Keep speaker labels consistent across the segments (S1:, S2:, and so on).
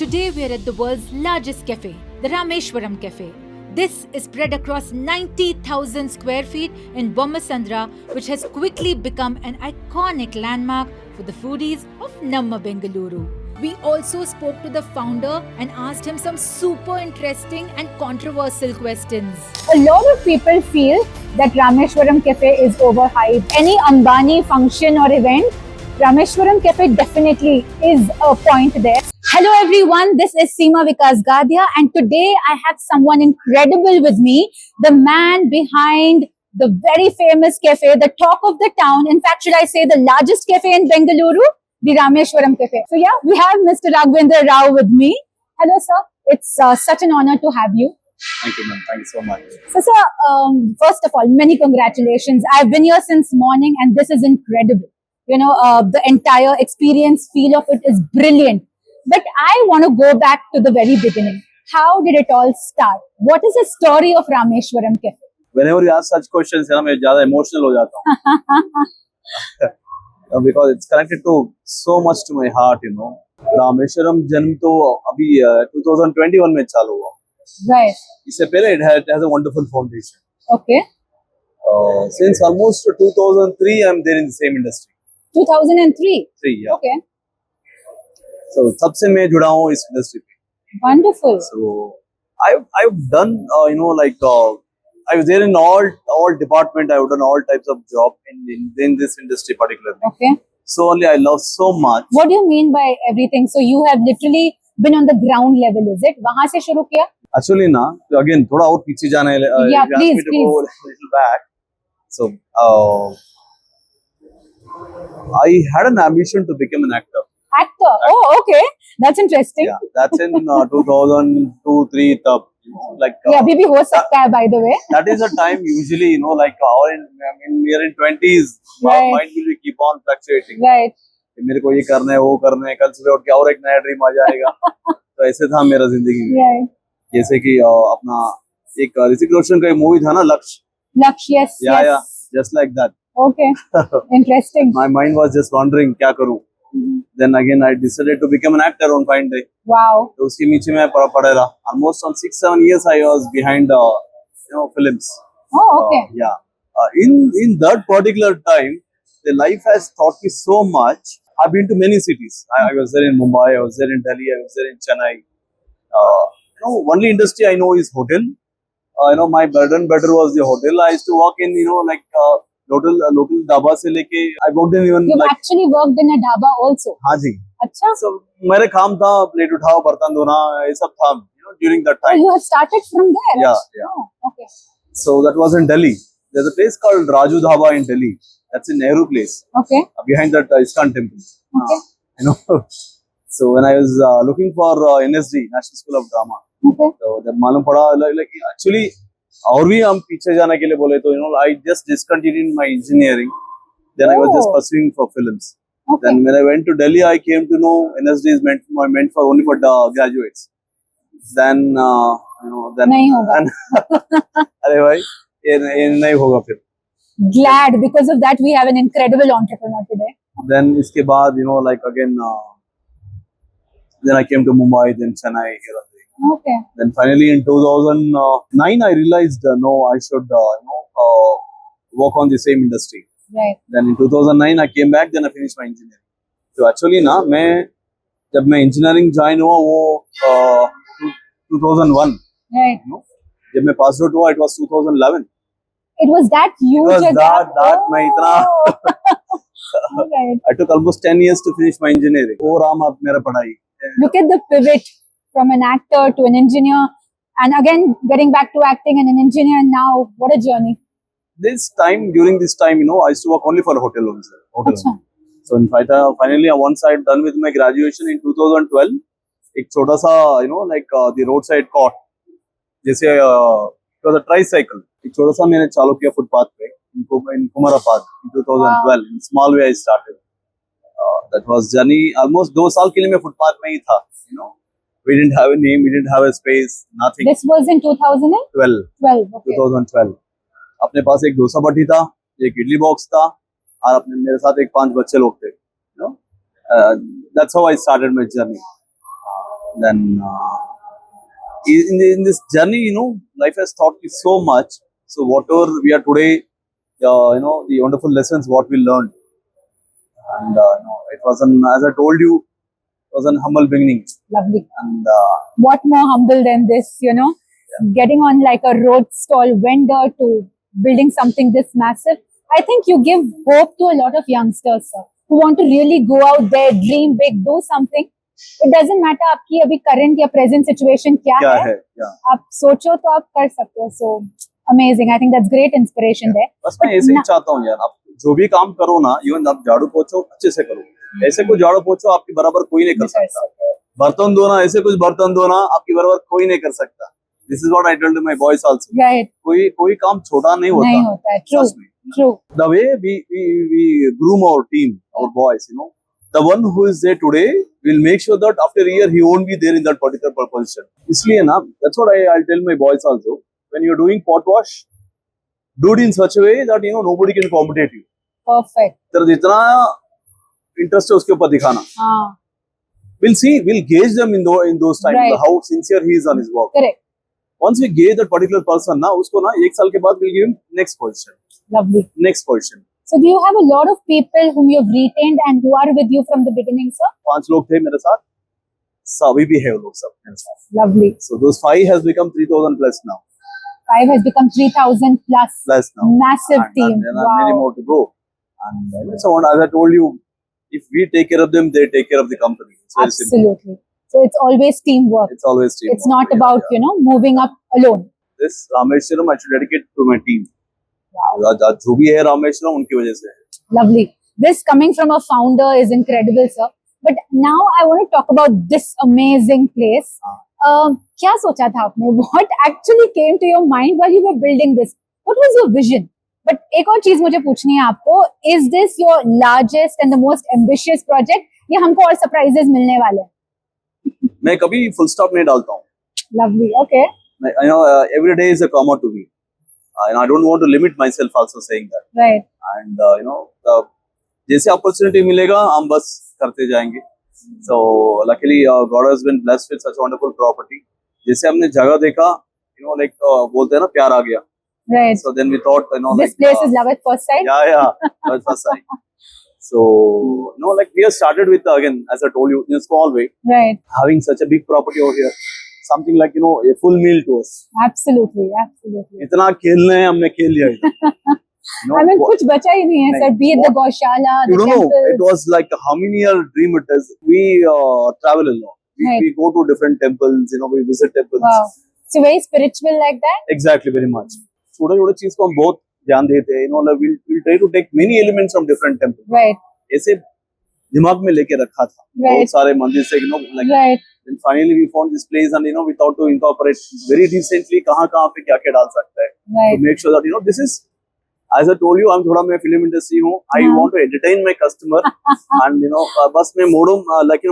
S1: Today we are at the world's largest cafe, the Rameshwaram Cafe. This is spread across 90,000 square feet in Bommasandra, which has quickly become an iconic landmark for the foodies of Namma Bengaluru. We also spoke to the founder and asked him some super interesting and controversial questions.
S2: A lot of people feel that Rameshwaram Cafe is overhyped. Any Ambani function or event, Rameshwaram Cafe definitely is a point there. Hello everyone, this is Seema Vikas Gadia and today I have someone incredible with me, the man behind the very famous cafe, the talk of the town. In fact, should I say the largest cafe in Bengaluru? The Rameshwaram Cafe. So yeah, we have Mr. Raghvendra Rao with me. Hello sir, it's such an honor to have you.
S3: Thank you, ma'am. Thank you so much.
S2: So sir, first of all, many congratulations. I've been here since morning and this is incredible. You know, the entire experience, feel of it is brilliant. But I want to go back to the very beginning. How did it all start? What is the story of Rameshwaram Cafe?
S3: Whenever you ask such questions, मैं ज़्यादा emotional हो जाता हूँ. Because it's connected to so much to my heart, you know. Rameswaram जन्म तो अभी 2021 में चालू हुआ.
S2: Right.
S3: इससे पहले it has a wonderful foundation.
S2: Okay.
S3: Since almost 2003, I'm there in the same industry.
S2: 2003?
S3: 3, yeah.
S2: Okay.
S3: So तब से मैं जुड़ा हूँ इस industry पे.
S2: Wonderful.
S3: So I've done I was there in all department. I've done all types of job in this industry particularly.
S2: Okay.
S3: So only I love so much.
S2: What do you mean by everything? So you have literally been on the ground level, is it? वहाँ से शुरू किया?
S3: Actually ना, again थोड़ा और पीछे जाना है.
S2: Yeah, please,
S3: me to go a little back. So I had an ambition to become an actor.
S2: Actor. Oh, okay. That's interesting.
S3: Yeah, that's in 2002-3 तब. Like
S2: yeah, अभी भी हो सकता है, by the way.
S3: That is a time usually, you know, like we are in 20s.
S2: Right.
S3: Mind will keep on fluctuating.
S2: Right.
S3: मेरे को ये करना है, वो करना है, कल सुबह उठ के और एक नया ड्रीम आ जाएगा. तो ऐसे था मेरा जिंदगी में.
S2: Right.
S3: जैसे कि अपना एक ऋतिक रोशन का एक मूवी था ना, लक्ष्य.
S2: Laksh, yes.
S3: Yeah,
S2: yes.
S3: yeah, just like that.
S2: Okay. Interesting.
S3: My mind was just wondering क्या करूं. Then again I decided to become an actor on fine day.
S2: Wow.
S3: तो उसके नीचे मैं पढ़ा रहा. Almost on 6-7 years I was behind films.
S2: Oh, okay.
S3: Yeah. In that particular time, the life has taught me so much. I've been to many cities. I was there in Mumbai, I was there in Delhi, I was there in Chennai. Only industry I know is hotel. My bread and butter was the hotel. I used to work in, local dhaba से लेके I worked in even
S2: You've actually worked in a dhaba also.
S3: हाँ जी.
S2: अच्छा.
S3: So मेरे काम था plate उठाओ, बर्तन धोना, ये सब था. During that time.
S2: Oh, you have started from there.
S3: Yeah,
S2: actually?
S3: yeah.
S2: Oh, okay.
S3: So that was in Delhi. There's a place called Raju Dhaba in Delhi. That's in Nehru Place.
S2: Okay.
S3: Behind that ISKCON temple.
S2: Okay.
S3: So when I was looking for NSD, National School of Drama.
S2: Okay.
S3: So जब मालूम पड़ा like actually और भी हम पीछे जाने के लिए बोले तो I just discontinued my engineering. Then I was just pursuing for films.
S2: Okay.
S3: Then when I went to Delhi, I came to know NSD is meant for only for graduates. Then then
S2: नहीं होगा.
S3: अरे भाई ये नहीं होगा फिर.
S2: Glad because of that we have an incredible entrepreneur today.
S3: Then इसके बाद like again then I came to Mumbai, then Chennai here and there.
S2: Okay.
S3: Then finally in 2009 I realized no, I should work on the same industry.
S2: Right.
S3: Then in 2009 I came back, then I finished my engineering. So actually ना जब मैं engineering join हुआ वो 2001.
S2: Right.
S3: जब मैं pass out हुआ it was 2011.
S2: It was that huge.
S3: It was that मैं इतना.
S2: Right.
S3: I took almost 10 years to finish my engineering. Oh Ram, अब मेरा पढ़ाई.
S2: Look at the pivot from an actor to an engineer, and again getting back to acting and an engineer. And now, what a journey!
S3: During this time, I used to work only for a hotel only. So in fact, finally, once I done with my graduation in 2012, एक छोटा सा, the roadside cot, जैसे it was a tricycle. एक छोटा सा मैंने चालू किया फुटपाथ पे in Kumarapad in 2012. Wow. In small way I started. That was journey. Almost 2 साल के लिए मैं फुटपाथ में ही था. We didn't have a name, we didn't have a space, nothing.
S2: This was in 2012.
S3: 12.
S2: Okay.
S3: 2012. अपने पास एक डोसा भट्टी था, एक इडली बॉक्स था, और अपने मेरे साथ एक 5 बच्चे लोग थे. That's how I started my journey. Then in this journey, life has taught me so much. So whatever we are today, the wonderful lessons what we learned, and it was an, as I told you, it was an humble beginning.
S2: Lovely.
S3: And
S2: What more humble than this, getting on like a road stall vendor to building something this massive. I think you give hope to a lot of youngsters, sir, who want to really go out there, dream big, do something. It doesn't matter आपकी अभी current या present situation क्या है. आप सोचो तो आप कर सकते हो. So amazing. I think that's great inspiration there.
S3: बस मैं ऐसे ही चाहता हूँ यार, आप जो भी काम करो ना, इवन आप झाड़ू पोछो अच्छे से करो. ऐसे कोई झाड़ू पोछो आपकी बराबर कोई नहीं कर सकता. बर्तन धोना, ऐसे कुछ बर्तन धोना आपकी बराबर कोई नहीं कर सकता. This is what I tell to my boys also.
S2: Right.
S3: कोई काम छोटा नहीं होता.
S2: नहीं होता है. True. True.
S3: The way we groom our team, our boys, the one who is there today will make sure that after a year he won't be there in that particular position. इसलिए ना, that's what I'll tell my boys also. When you're doing pot wash, do it in such a way that nobody can compete you.
S2: Perfect.
S3: तेरा जितना interest है उसके ऊपर दिखाना.
S2: हाँ.
S3: We'll gauge them in those times,
S2: Right.
S3: how sincere he is on his work.
S2: Correct.
S3: Once we gauge that particular person ना, उसको ना एक साल के बाद we'll give him next position.
S2: Lovely.
S3: Next position.
S2: So do you have a lot of people whom you've retained and who are with you from the beginning, sir?
S3: 5 लोग थे मेरे साथ. अभी भी है वो लोग सब मेरे साथ.
S2: Lovely.
S3: So those 5 has become 3,000 plus now.
S2: 5 has become 3,000 plus.
S3: Plus now.
S2: Massive team.
S3: And there are
S2: Wow.
S3: many more to go. And so as I told you, if we take care of them, they take care of the company. It's very simple.
S2: Absolutely. So it's always teamwork.
S3: It's always teamwork.
S2: It's not about, moving up alone.
S3: This Rameshwaram I should dedicate to my team.
S2: Wow.
S3: जो भी है रामेश्वरम उनकी वजह से है.
S2: Lovely. This coming from a founder is incredible, sir. But now I want to talk about this amazing place. क्या सोचा था आपने? What actually came to your mind while you were building this? What was your vision? But एक और चीज मुझे पूछनी है आपको. Is this your largest and the most ambitious project? या हमको और surprises मिलने वाले हैं?
S3: मैं कभी full stop नहीं डालता हूँ.
S2: Lovely. Okay.
S3: Every day is a comma to me. And I don't want to limit myself also saying that.
S2: Right.
S3: And जैसे opportunity मिलेगा हम बस करते जाएंगे. So luckily God has been blessed with such wonderful property. जैसे हमने जगह देखा, like बोलते हैं ना प्यार आ गया.
S2: Right.
S3: So then we thought,
S2: this place is love at first sight.
S3: Yeah, love at first sight. So we have started with again, as I told you, in a small way.
S2: Right.
S3: Having such a big property over here, something like a full meal to us.
S2: Absolutely.
S3: इतना खेलने हैं हमने खेल लिया.
S2: I mean, कुछ बचा ही नहीं है, sir. Be it the Gaushala,
S3: you
S2: the
S3: don't know,
S2: temples.
S3: it was like how many year dream it is. We travel a lot.
S2: Right.
S3: We go to different temples. We visit temples.
S2: Wow. So very spiritual like that.
S3: Exactly, very much. छोटे-छोटे चीज को हम बहुत ध्यान देते हैं. We'll try to take many elements from different temples.
S2: Right.
S3: ऐसे दिमाग में लेके रखा था.
S2: Right.
S3: बहुत सारे मंदिर से
S2: Right.
S3: And finally we found this place and we thought to incorporate very decently कहाँ पे क्या डाल सकता है.
S2: Right.
S3: To make sure that this is, as I told you, I'm थोड़ा मैं film industry हूँ. I want to entertain my customer and बस मैं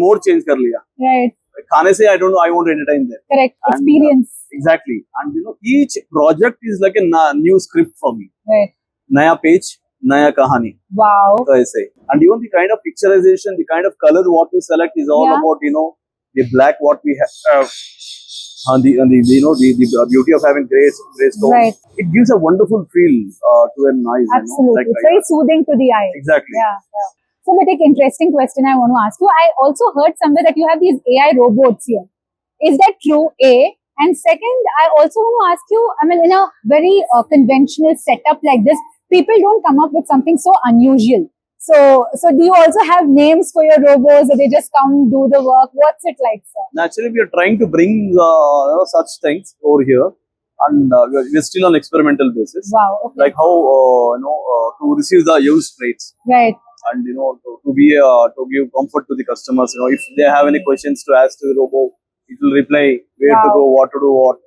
S3: मोड change कर लिया.
S2: Right.
S3: खाने से I don't know, I want to entertain them.
S2: Correct.
S3: And,
S2: Experience.
S3: Exactly. And each project is like a new script for me.
S2: Right.
S3: नया page, नया कहानी.
S2: Wow.
S3: तो ऐसे. And even the kind of picturization, the kind of color what we select is all about the black what we have. And the beauty of having gray stone.
S2: Right.
S3: It gives a wonderful feel to an eyes.
S2: Absolutely. It's very soothing to the eye.
S3: Exactly.
S2: Yeah. So, but an interesting question I want to ask you. I also heard somewhere that you have these AI robots here. Is that true? A. And second, I also want to ask you, I mean, in a very conventional setup like this, people don't come up with something so unusual. So do you also have names for your robots, or they just come do the work? What's it like, sir?
S3: Naturally, we are trying to bring such things over here, and we are still on experimental basis.
S2: Wow. Okay.
S3: Like how to receive the used plates.
S2: Right.
S3: And to give comfort to the customers. If they have any questions to ask to the robot, it will reply where to go, what to do, what.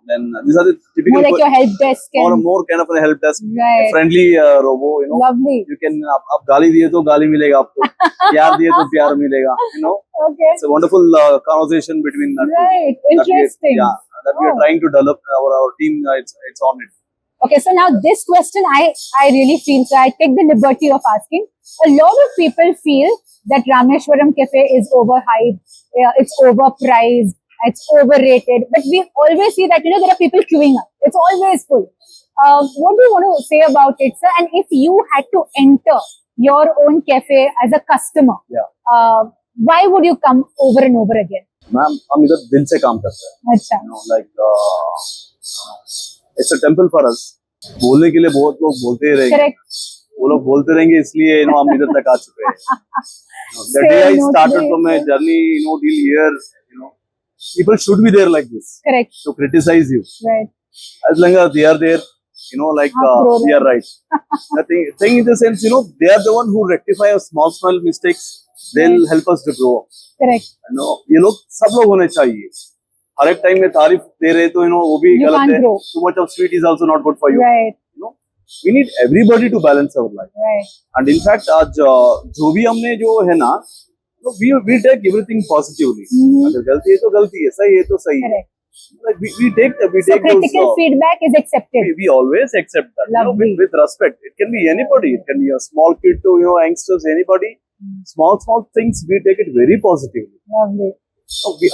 S3: Then these are the typical.
S2: More like your help desk.
S3: Or more kind of a help desk.
S2: Right.
S3: A friendly robot.
S2: Lovely.
S3: You can आप गाली दिए तो गाली मिलेगा आपको. प्यार दिए तो प्यार मिलेगा.
S2: Okay.
S3: It's a wonderful conversation between that.
S2: Right. Interesting.
S3: That we are trying to develop. Our team it's on it.
S2: Okay, so now this question I really feel, so I take the liberty of asking. A lot of people feel that Rameshwaram Cafe is overhyped, it's overpriced, it's overrated, but we always see that, there are people queuing up. It's always full. What do you want to say about it, sir? And if you had to enter your own cafe as a customer, why would you come over and over again?
S3: Ma'am हम इधर दिल से काम करते हैं.
S2: अच्छा.
S3: It's a temple for us. बोलने के लिए बहुत लोग बोलते ही रहेंगे.
S2: Correct.
S3: वो लोग बोलते रहेंगे इसलिए हम इधर तक आ चुके हैं. The day I started from my journey, till here, people should be there like this.
S2: Correct.
S3: To criticize you.
S2: Right.
S3: As long as they are there, we are right. The thing in the sense, they are the one who rectify our small mistakes. They'll help us to grow.
S2: Correct.
S3: ये लोग सब लोग होने चाहिए. हर एक time में तारीफ दे रहे तो वो भी गलत है. Too much of sweet is also not good for you.
S2: Right.
S3: We need everybody to balance our life.
S2: Right.
S3: And in fact, आज जो भी हमने जो है ना, we take everything positively. अगर गलती है तो गलती है, सही है तो सही है. Like we take
S2: so critical
S3: those,
S2: feedback is accepted.
S3: We always accept that. With respect. It can be anybody. It can be a small kid to youngsters, anybody. Small things we take it very positively.
S2: Lovely.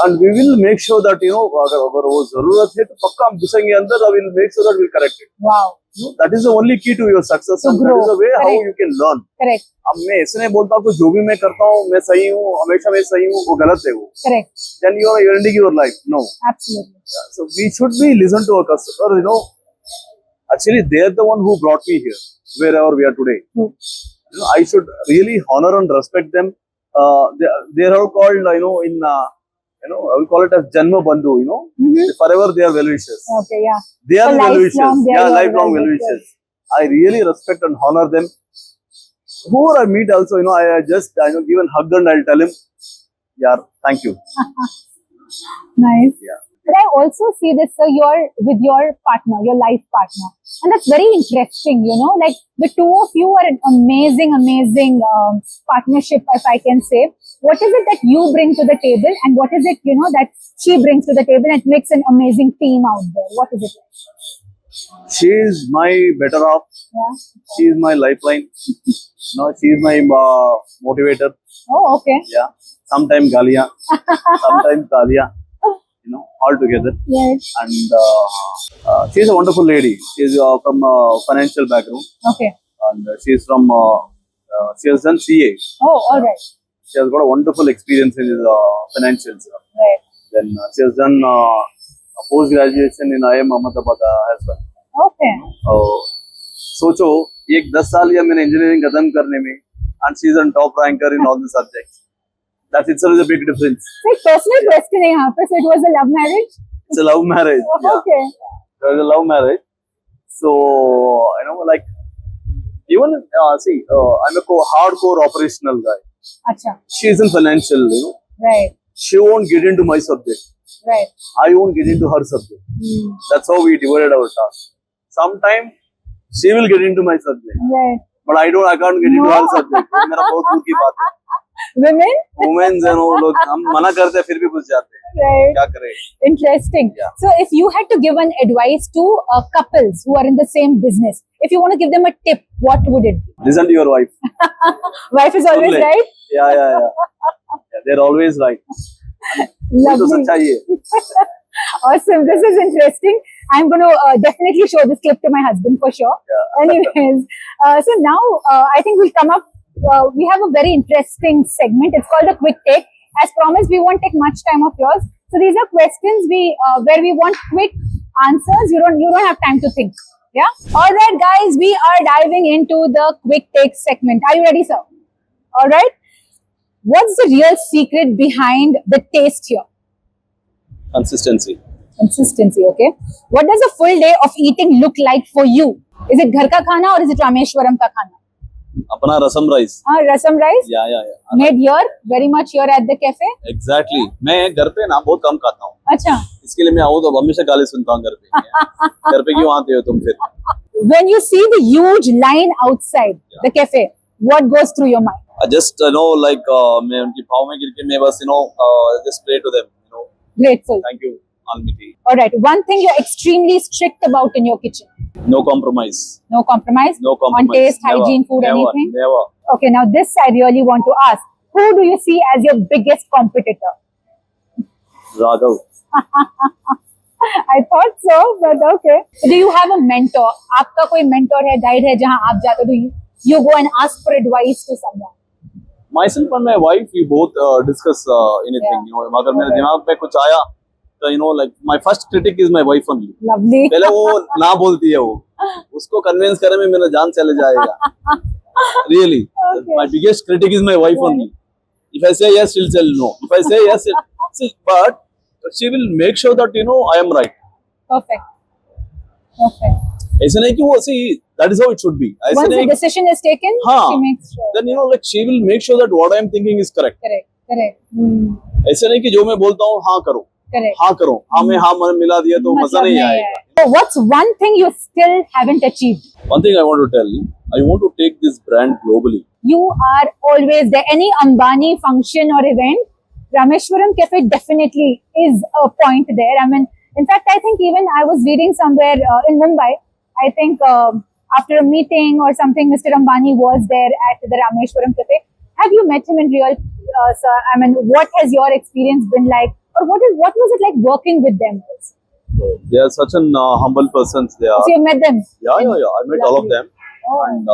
S3: And we will make sure that अगर वो जरूरत है तो पक्का हम घुसेंगे अंदर. I will make sure that we'll correct it.
S2: Wow.
S3: That is the only key to your success.
S2: To
S3: and
S2: grow.
S3: That is the way
S2: Correct.
S3: how you can learn.
S2: Correct.
S3: अब मैं ऐसे नहीं बोलता हूँ जो भी मैं करता हूँ मैं सही हूँ, हमेशा मैं सही हूँ, वो गलत है वो.
S2: Correct.
S3: Then you are ending your life. No.
S2: Absolutely.
S3: Yeah. So we should be listen to our customer. Actually they are the one who brought me here, wherever we are today. I should really honor and respect them. They are all called, I will call it as Janma Bandhu, forever they are well-wishers.
S2: Okay, yeah.
S3: They are
S2: so
S3: well-wishers. Yeah, lifelong well-wishers. I really respect and honor them. Whoever I meet also, I just, give a hug and I'll tell him, yeah, thank you.
S2: Nice.
S3: Yeah.
S2: But I also see this, sir, you're with your partner, your life partner. And that's very interesting, like the two of you are an amazing partnership, if I can say. What is it that you bring to the table and what is it, that she brings to the table and it makes an amazing team out there? What is it like?
S3: She is my better half.
S2: Yeah.
S3: She is my lifeline. She is my motivator.
S2: Oh, okay.
S3: Yeah. Sometimes Galia, sometimes Talia. All together.
S2: Yes.
S3: And she is a wonderful lady. She is from a financial background.
S2: Okay.
S3: And she is from, she has done CA.
S2: Oh, all right.
S3: She has got a wonderful experience in financials.
S2: Right.
S3: Then she has done post-graduation in IIM Ahmedabad as well.
S2: Okay.
S3: सोचो एक 10 साल या मैंने engineering खत्म करने में, and she is on top ranker in all the subjects. That itself is a big difference.
S2: So, personal question here, so it was a love marriage?
S3: It's a love marriage. Yeah.
S2: Okay.
S3: It was a love marriage. So, even, I'm a hardcore operational guy.
S2: Acha.
S3: She is in financial,
S2: Right.
S3: She won't get into my subject.
S2: Right.
S3: I won't get into her subject. That's how we divided our task. Sometimes she will get into my subject.
S2: Right.
S3: But I can't get into her subject. मेरा बहुत दूर की बात है.
S2: Women?
S3: Women, लोग हम मना करते हैं फिर भी घुस जाते हैं.
S2: Right.
S3: क्या करें?
S2: Interesting.
S3: Yeah.
S2: So, if you had to give an advice to couples who are in the same business, if you want to give them a tip, what would it be?
S3: Listen to your wife.
S2: Wife is always
S3: Only.
S2: right?
S3: Yeah. They're always right.
S2: Lovely. Awesome. This is interesting. I'm going to definitely show this clip to my husband for sure.
S3: Yeah.
S2: Anyways, so now I think we'll come up. We have a very interesting segment. It's called a quick take. As promised, we won't take much time of yours. So these are questions where we want quick answers. You don't have time to think. Yeah. All right, guys. We are diving into the quick take segment. Are you ready, sir? All right. What's the real secret behind the taste here?
S3: Consistency.
S2: Consistency, okay. What does a full day of eating look like for you? Is it ghar ka khana or is it Rameshwaram ka khana?
S3: अपना रसम rice.
S2: Rasam rice?
S3: Yeah.
S2: Made here, very much here at the cafe?
S3: Exactly. मैं घर पे ना बहुत कम खाता हूँ.
S2: अच्छा.
S3: इसके लिए मैं आऊँ तो मम्मी से गाली सुनता हूँ घर पे. घर पे क्यों आते हो तुम फिर?
S2: When you see the huge line outside the cafe, what goes through your mind?
S3: I just मैं उनकी भाव में गिर के मैं बस just pray to them.
S2: Grateful.
S3: Thank you, Almighty.
S2: All right. One thing you're extremely strict about in your kitchen.
S3: No compromise.
S2: No compromise?
S3: No compromise.
S2: On taste,
S3: Never,
S2: hygiene, food,
S3: never,
S2: anything?
S3: Never.
S2: Okay, now this I really want to ask. Who do you see as your biggest competitor?
S3: Raghav.
S2: I thought so, but okay. Do you have a mentor? आपका कोई mentor है, guide है जहाँ आप जाते हो? You go and ask for advice to someone.
S3: Myself and my wife, we both discuss anything.
S2: Yeah.
S3: You know, अगर मेरे दिमाग में कुछ आया, तो you know, like my first critic is my wife only.
S2: Lovely.
S3: पहले वो ना बोलती है वो, उसको convince करने में मेरा जान चले जाएगा. Really,
S2: Okay.
S3: my biggest critic is my wife only. If I say yes, she'll tell no. If I say yes, but she will make sure that I am right.
S2: Perfect. Perfect.
S3: ऐसे नहीं कि वो see that is how it should be. ऐसे
S2: Once the
S3: नहीं
S2: decision is taken,
S3: हाँ,
S2: she makes sure.
S3: then like she will make sure that what I am thinking is correct.
S2: Correct. Correct.
S3: ऐसे नहीं कि जो मैं बोलता हूँ हाँ करो,
S2: Correct.
S3: हाँ करो, हाँ में हाँ मन मिला दिया तो मजा नहीं आएगा.
S2: So what's one thing you still haven't achieved?
S3: One thing I want to tell you, I want to take this brand globally.
S2: You are always there. Any Ambani function or event, Rameshwaram Cafe definitely is a point there. I mean, in fact, I think even I was reading somewhere in Mumbai, I think after a meeting or something, Mr. Ambani was there at the Rameshwaram Cafe. Have you met him in real, sir? I mean, what has your experience been like? Or what was it like working with them?
S3: They are such an humble persons. They are.
S2: So you met them?
S3: Yeah. I met all of them, and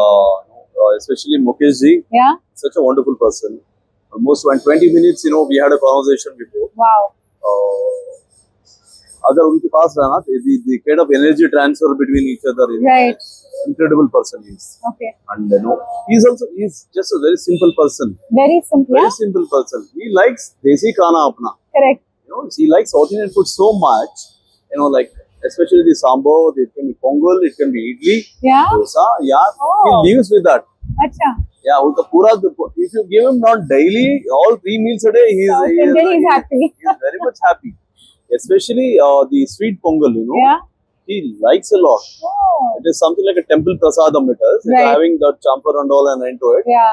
S3: especially Mukesh ji.
S2: Yeah.
S3: Such a wonderful person. Almost 20 minutes, we had a conversation before.
S2: Wow.
S3: अगर उनके पास रहना, the kind of energy transfer between each other,
S2: Right.
S3: incredible person he is.
S2: Okay.
S3: And he's just a very simple person.
S2: Very simple.
S3: Very simple person. He likes desi khana apna.
S2: Correct.
S3: He likes South Indian food so much. Like especially the sambar, it can be pongal, it can be idli,
S2: Yeah.
S3: dosa. Yeah,
S2: Oh.
S3: he lives with that.
S2: Acha.
S3: Yeah, if you give him not daily, all 3 meals a day, he's
S2: happy.
S3: He's very much happy. Especially the sweet pongal,
S2: Yeah.
S3: he likes a lot.
S2: Oh.
S3: It is something like a temple prasadam it is. It's
S2: Right.
S3: having the champar and all and into it.
S2: Yeah.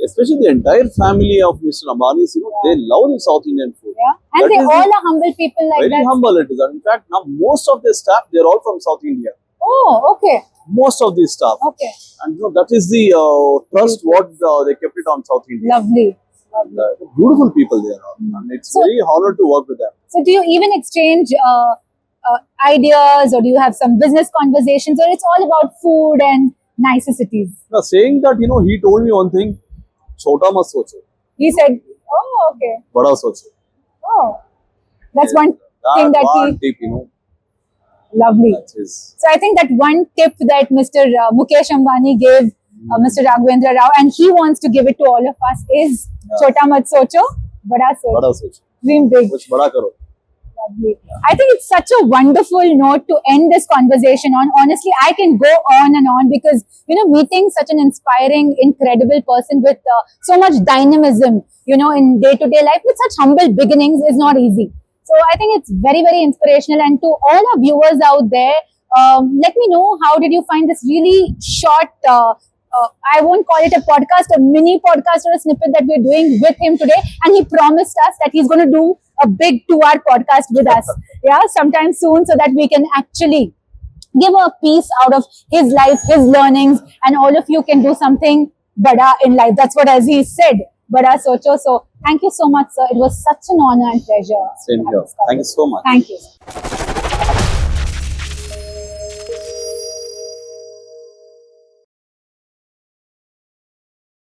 S3: Especially the entire family of Mr. Ambani's, they love the South Indian food.
S2: Yeah. And
S3: That
S2: they
S3: is
S2: all are humble people like
S3: very
S2: that.
S3: humble it is. And in fact, now most of the staff, they're all from South India.
S2: Oh, okay.
S3: Most of the staff.
S2: Okay.
S3: And that is the trust what they kept it on South India.
S2: Lovely.
S3: And, beautiful people they are. And it's
S2: So-
S3: very honored to work with them.
S2: So do you even exchange ideas, or do you have some business conversations, or it's all about food and niceties?
S3: Now saying that, he told me one thing, chota mat socho,
S2: He said, oh, okay.
S3: bada socho.
S2: Oh, that's one thing that
S3: one
S2: he,
S3: tip,
S2: lovely.
S3: that's his.
S2: So I think that one tip that Mr. Mukesh Ambani gave Mr. Raghavendra Rao, and he wants to give it to all of us, is chota mat socho, bada socho.
S3: Bada socho.
S2: Dream big.
S3: Kuch bada karo.
S2: Lovely. I think it's such a wonderful note to end this conversation on. Honestly, I can go on and on because, meeting such an inspiring, incredible person with so much dynamism, in day-to-day life with such humble beginnings is not easy. So I think it's very, very inspirational. And to all our viewers out there, let me know, how did you find this really short, I won't call it a podcast, a mini podcast or a snippet that we're doing with him today. And he promised us that he's going to do a big 2-hour podcast with us, sometime soon, so that we can actually give a piece out of his life, his learnings, and all of you can do something bada in life. That's what, as he said, bada socho. So thank you so much, sir. It was such an honor and pleasure.
S3: Same here. Thank you so much.
S2: Thank you.